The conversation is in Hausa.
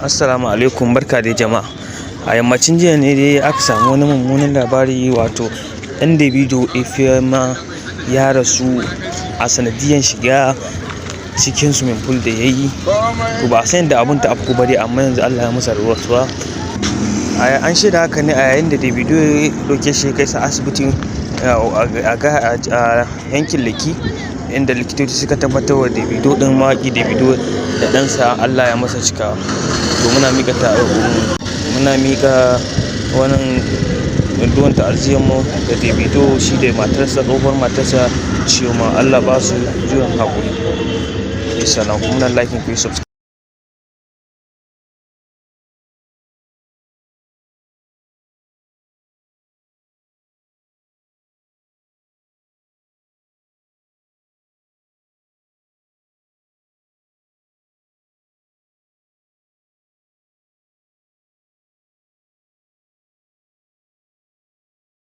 Assalamu alaikum, barka dai jama'a. A yammacin jiya ne dai aka samu wani mummunan labari, wato ɗan Davido Ifeoma ya rasu a sanadiyan shiga cikin swimming pool da yayi. To ba a san da abun ta afku ba dai, amma yanzu Allah ya masa rasuwa. An shaida haka ne a yayin da Davido ya ɗauke shi kai sa asibitin a yankin Lekki, inda likitoci suka tabbatar wa Davido ɗin mawaƙi Davido da ɗansa Allah ya masa cikawa. To muna miƙa wannan addu'ar ta'aziyyar mu da Davido shi da matarsa, tsohuwar matarsa, cewa Allah ba su juyin haƙuri. Assalamu, muna like ku subscribe.